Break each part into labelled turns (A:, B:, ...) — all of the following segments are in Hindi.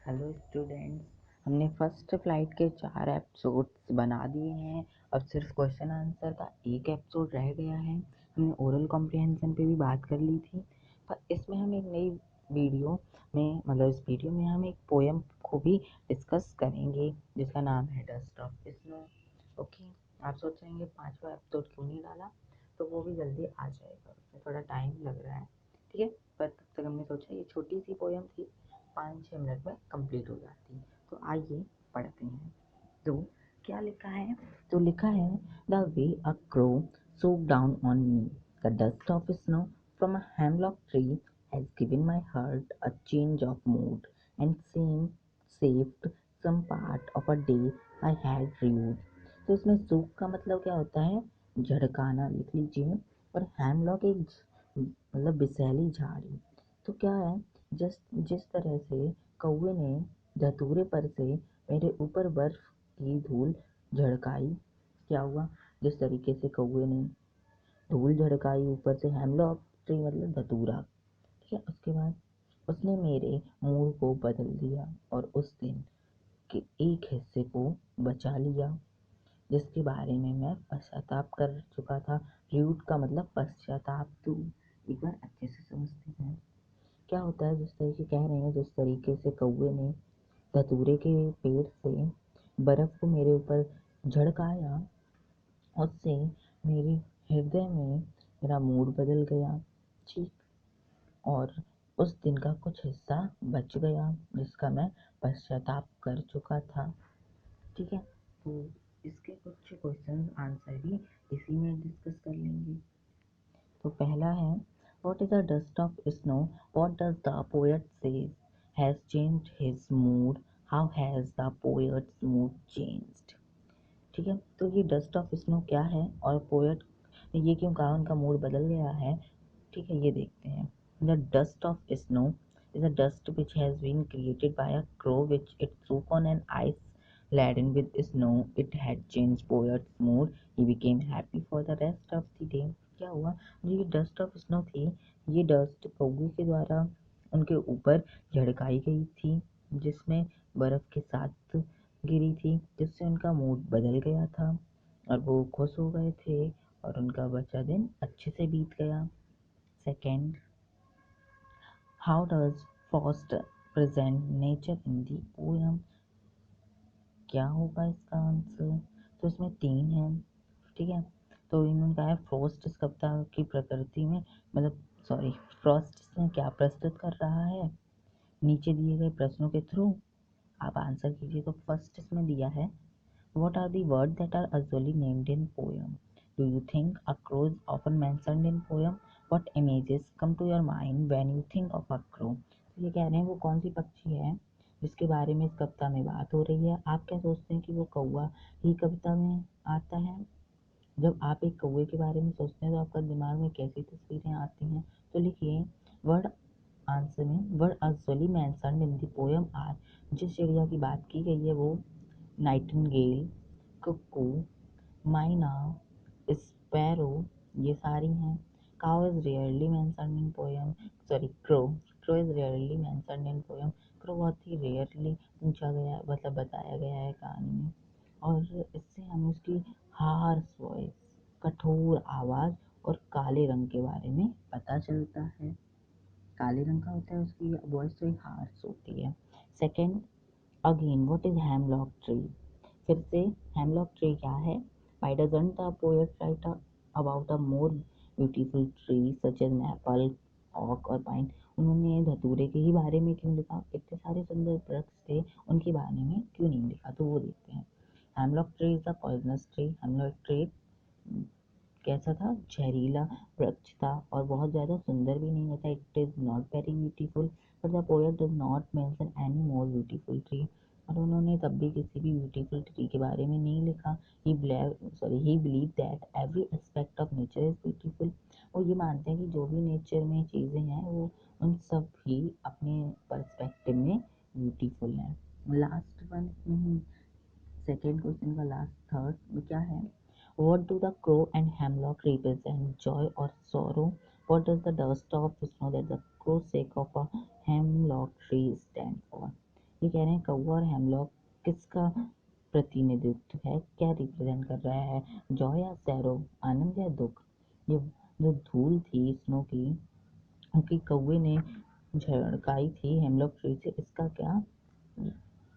A: हेलो स्टूडेंट्स, हमने फर्स्ट फ्लाइट के 4 एपिसोड्स बना दिए हैं। अब सिर्फ क्वेश्चन आंसर का एक एपिसोड रह गया है। हमने ओरल कॉम्प्रिहेंशन पे भी बात कर ली थी, पर इसमें हम एक नई वीडियो में इस वीडियो में हम एक पोएम को भी डिस्कस करेंगे जिसका नाम है डस्ट ऑफ स्नो। ओके, आप सोच रहे हैं 5वां एपिसोड क्यों नहीं डाला, तो वो भी जल्दी आ जाएगा, उसमें थोड़ा टाइम लग रहा है। ठीक है, पर तब तक हमने सोचा ये छोटी सी पोएम थी, 5-6 मिनट में कंप्लीट हो जाती। तो आइए पढ़ते हैं। तो क्या लिखा है? तो लिखा है, the way a crow swooped down on me, the dust of snow from a hemlock tree has given my heart a change of mood and saved some part of a day I had rued। तो इसमें सूप का मतलब क्या होता है? झड़काना लिख लीजिए। और हेमलॉक एक विषैली झाड़ी। तो क्या है, जिस जिस तरह से कौवे ने धतूरे पर से मेरे ऊपर बर्फ की धूल झड़काई। क्या हुआ? जिस तरीके से कौवे ने धूल झड़काई ऊपर से, हेमलॉक ट्री मतलब धतूरा। ठीक है, उसके बाद उसने मेरे मूड को बदल दिया और उस दिन के एक हिस्से को बचा लिया जिसके बारे में मैं पश्चाताप कर चुका था। र्यूट का मतलब पश्चाताप। तो एक बार अच्छे से समझते हैं क्या होता है। जिस तरीके कह रहे हैं, जिस तरीके से कौवे ने धतूरे के पेड़ से बर्फ को मेरे ऊपर झड़काया, उससे मेरे हृदय में मेरा मूड बदल गया। ठीक। और उस दिन का कुछ हिस्सा बच गया जिसका मैं पश्चाताप कर चुका था। ठीक है, तो इसके कुछ क्वेश्चन आंसर भी इसी में डिस्कस कर लेंगे। तो पहला है, what is the dust of snow, what does the poet says has changed his mood, how has the poets mood changed. ठीक है, तो ये डस्ट ऑफ स्नो क्या है और पोएट ने ये क्यों कहा उनका मूड बदल गया है। ठीक है, ये देखते हैं। The dust of snow is a dust which has been created by a crow which it swooped on an ice laden with snow. It had changed poet's mood. He became happy for the rest of the day। क्या हुआ? जो ये डस्ट ऑफ स्नो थी, ये डस्ट कौवे के द्वारा उनके ऊपर झड़काई गई थी जिसमें बर्फ के साथ गिरी थी, जिससे उनका मूड बदल गया था और वो खुश हो गए थे और उनका बचा दिन अच्छे से बीत गया। Second, how does Frost present nature in the poem. क्या होगा इसका आंसर? तो इसमें 3 है। ठीक है, तो इन्होंने कहा है फ्रॉस्ट इस कविता की प्रकृति में फ्रॉस्ट इसमें क्या प्रस्तुत कर रहा है नीचे दिए गए प्रश्नों के थ्रू। आप आंसर कीजिए। तो फर्स्ट इसमें दिया है, what are the words that are usually named in poem? Do you think a crow is often mentioned in poem? What images come to your mind when you think of a crow? तो ये कह रहे हैं वो कौन सी पक्षी है जिसके बारे में इस कविता में बात हो रही है। आप क्या सोचते हैं कि वो कौवा ही कविता में आता है? जब आप एक कौवे के बारे में सोचते हैं तो आपका दिमाग में कैसी तस्वीरें आती हैं? तो लिखिए, वर्ड आंसर में word usually mentioned in the poem are. जिस चिड़िया की बात की गई है वो नाइटिंगेल, कुक्कू, माइना, स्पैरो, ये सारी हैं। Cow is rarely mentioned in poem, crow crow is rarely mentioned in poem. Crow बहुत ही रेयरली पूछा गया बताया गया है कहानी में। और इससे हमें उसकी हार्श वॉइस, कठोर आवाज़ और काले रंग के बारे में पता चलता है। काले रंग का होता है उसकी वॉइस, तो हार्श होती है। Second, again what is hemlock tree. फिर से हेमलॉक ट्री क्या है? Why doesn't the poet write about a more beautiful tree such as maple, oak और पाइन। उन्होंने धतूरे के ही बारे में क्यों लिखा? इतने सारे सुंदर वृक्ष थे, उनके बारे में क्यों नहीं लिखा? तो वो देखते हैं। Hemlock tree is a poisonous tree. Hemlock tree कैसा था? जहरीला वृक्ष था और बहुत ज़्यादा सुंदर भी नहीं होता। It is not very beautiful, but the poet does not mention any more beautiful tree. और उन्होंने तब भी किसी भी ब्यूटीफुल ट्री के बारे में नहीं लिखा। ही believe that every aspect of nature is beautiful. वो ये मानते हैं कि जो भी नेचर में चीज़ें हैं वो उन सब ही अपने पर्सपेक्टिव में ब्यूटीफुल हैं। लास्ट वन में सेकेंड क्वेश्चन का लास्ट थर्ड में क्या है? What do the crow and hemlock represent, joy or sorrow? What does the dust of snow that the crow shake of a hemlock tree stand for? ये कह रहे हैं कौवा और हेमलॉक किसका प्रतिनिधित्व है, क्या रिप्रेजेंट कर रहा है, जॉय या सैरो, आनंद या दुख। ये जो धूल थी स्नो की उनकी कौवे ने झड़काई थी हेमलॉक ट्री से, इसका क्या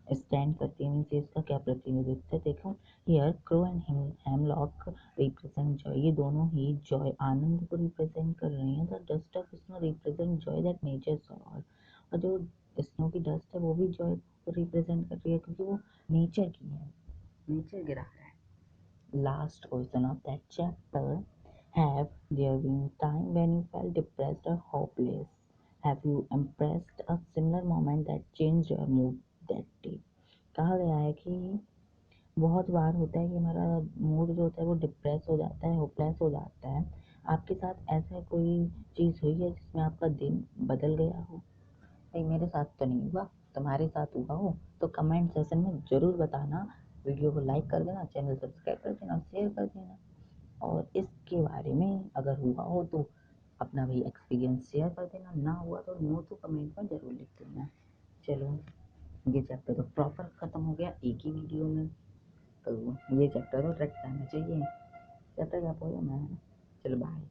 A: स्टैंड करती है, मीन्स इसका क्या प्रतिनिधित्व है। देखो here crow and hemlock represent Joy, ये दोनों ही जॉय आनंद को रिप्रेजेंट कर रही हैं। The dust of snow represent Joy that nature saw, और जो स्नो की डस्ट है वो भी जॉय को रिप्रेजेंट कर रही है क्योंकि वो नेचर की है, नेचर गिरा है। Last question of that chapter. Have there been time when you felt depressed or hopeless? Have you embraced a similar moment that changed your mood that day? कहा गया है कि बहुत बार होता है कि हमारा मूड जो होता है वो डिप्रेस हो जाता है, होपलेस हो जाता है। आपके साथ ऐसा कोई चीज़ हुई है जिसमें आपका दिन बदल गया हो? नहीं, मेरे साथ तो नहीं हुआ, तुम्हारे साथ हुआ हो तो कमेंट सेशन में ज़रूर बताना। वीडियो को लाइक कर देना, चैनल सब्सक्राइब कर देना, शेयर कर देना, और इसके बारे में अगर हुआ हो तो अपना भी एक्सपीरियंस शेयर कर देना, ना हुआ तो नो तो कमेंट में ज़रूर लिख देना। चलो, ये चैप्टर तो प्रॉपर ख़त्म हो गया एक ही वीडियो में, तो ये चैप्टर तो रट जाना चाहिए। चैप्टर क्या पढ़ा मैं, चलो बाय।